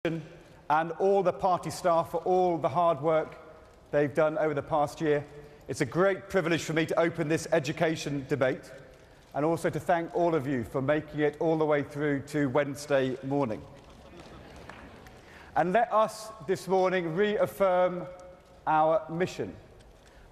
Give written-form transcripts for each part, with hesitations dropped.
and all the party staff for all the hard work they've done over the past year. It's a great privilege for me to open this education debate and also to thank all of you for making it all the way through to Wednesday morning. And let us this morning reaffirm our mission,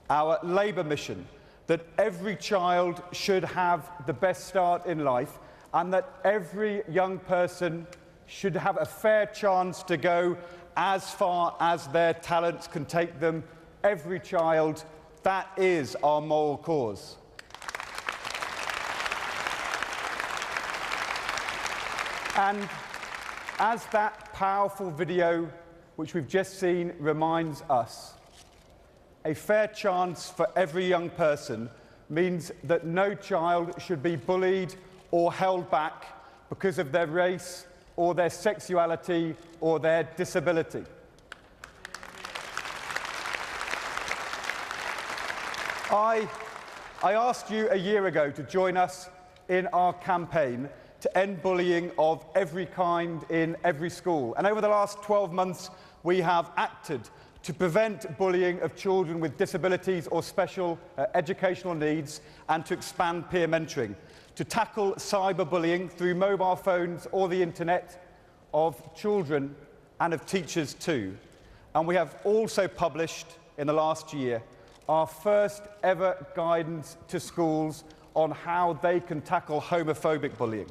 our Labour mission, that every child should have the best start in life and that every young person should have a fair chance to go as far as their talents can take them. Every child, that is our moral cause. And as that powerful video which we've just seen reminds us, a fair chance for every young person means that no child should be bullied or held back because of their race or their sexuality or their disability. I asked you a year ago to join us in our campaign to end bullying of every kind in every school. And over the last 12 months, we have acted to prevent bullying of children with disabilities or special educational needs and to expand peer mentoring, to tackle cyberbullying through mobile phones or the internet of children and of teachers too. And we have also published in the last year our first ever guidance to schools on how they can tackle homophobic bullying.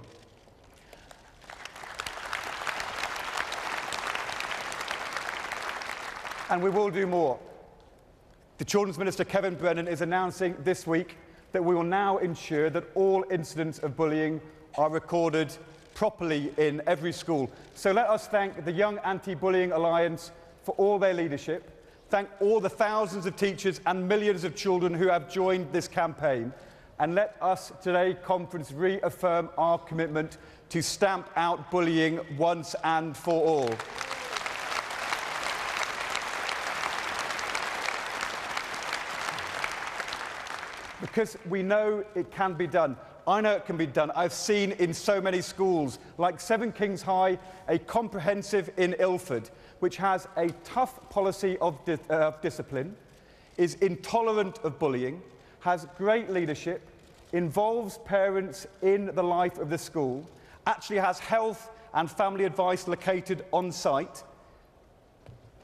And we will do more. The Children's Minister, Kevin Brennan, is announcing this week that we will now ensure that all incidents of bullying are recorded properly in every school. So let us thank the Young Anti-Bullying Alliance for all their leadership, thank all the thousands of teachers and millions of children who have joined this campaign, and let us today, conference, reaffirm our commitment to stamp out bullying once and for all. Because we know it can be done. I know it can be done. I've seen in so many schools, like Seven Kings High, a comprehensive in Ilford, which has a tough policy of discipline, is intolerant of bullying, has great leadership, involves parents in the life of the school, actually has health and family advice located on site,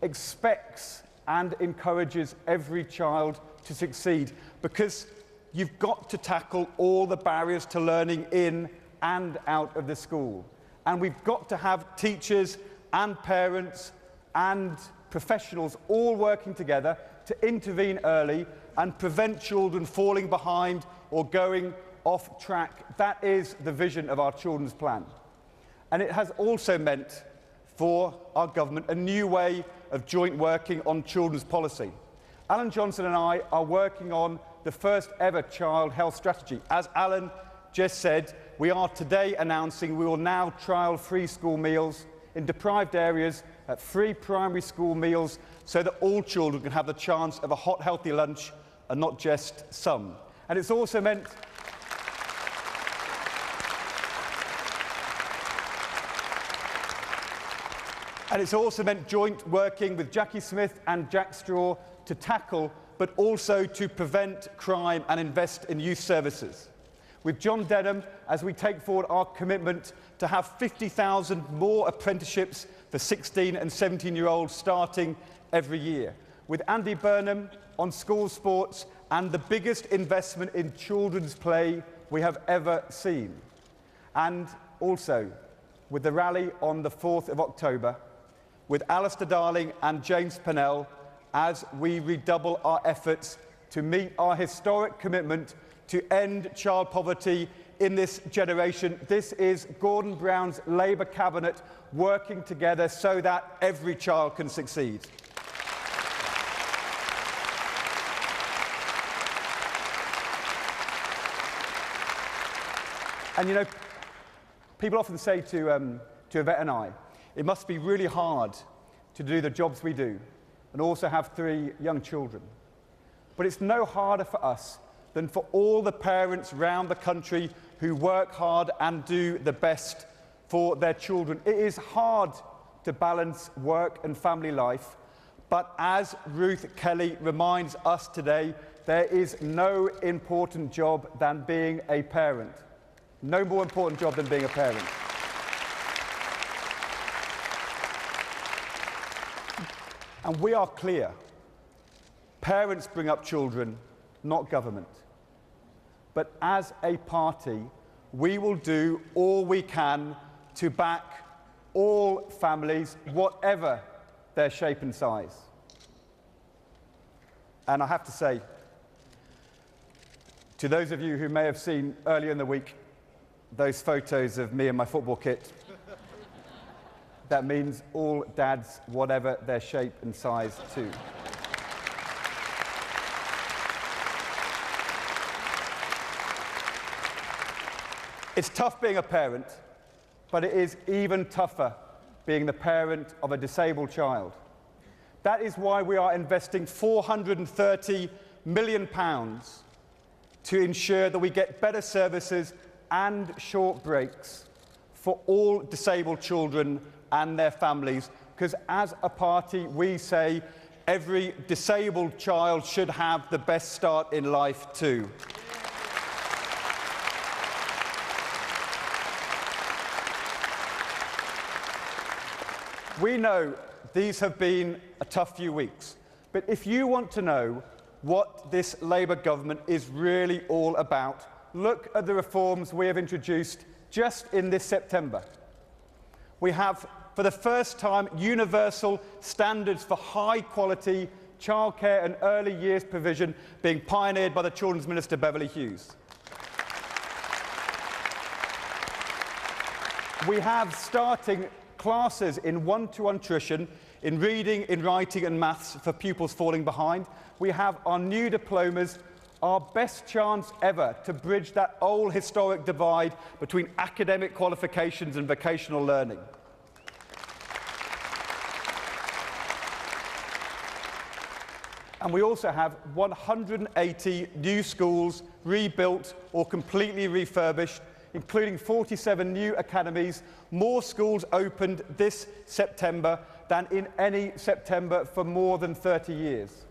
expects and encourages every child to succeed, because you've got to tackle all the barriers to learning in and out of the school. And we've got to have teachers and parents and professionals all working together to intervene early and prevent children falling behind or going off track. That is the vision of our children's plan. And it has also meant for our government a new way of joint working on children's policy. Alan Johnson and I are working on the first ever child health strategy. As Alan just said, we are today announcing we will now trial free school meals in deprived areas, free primary school meals, so that all children can have the chance of a hot, healthy lunch and not just some. And it's also meant joint working with Jackie Smith and Jack Straw to tackle but also to prevent crime and invest in youth services. With John Denham, as we take forward our commitment to have 50,000 more apprenticeships for 16 and 17-year-olds starting every year. With Andy Burnham on school sports and the biggest investment in children's play we have ever seen. And also with the rally on the 4th of October, with Alistair Darling and James Pennell, as we redouble our efforts to meet our historic commitment to end child poverty in this generation. This is Gordon Brown's Labour cabinet working together so that every child can succeed. And you know, people often say to Yvette and I, it must be really hard to do the jobs we do and also have 3 young children. But it's no harder for us than for all the parents around the country who work hard and do the best for their children. It is hard to balance work and family life. But as Ruth Kelly reminds us today, there is no important job than being a parent. No more important job than being a parent. And we are clear. Parents bring up children, not government. But as a party, we will do all we can to back all families, whatever their shape and size. And I have to say, to those of you who may have seen earlier in the week those photos of me in my football kit, that means all dads, whatever their shape and size too. It's tough being a parent, but it is even tougher being the parent of a disabled child. That is why we are investing £430 million to ensure that we get better services and short breaks for all disabled children and their families, because as a party we say every disabled child should have the best start in life too. We know these have been a tough few weeks, but if you want to know what this Labour government is really all about, look at the reforms we have introduced just in this September. We have, for the first time, universal standards for high-quality childcare and early years provision being pioneered by the Children's Minister, Beverly Hughes. We have starting classes in one-to-one nutrition, in reading, in writing and maths for pupils falling behind. We have our new diplomas, our best chance ever to bridge that old historic divide between academic qualifications and vocational learning. And we also have 180 new schools rebuilt or completely refurbished, including 47 new academies, more schools opened this September than in any September for more than 30 years.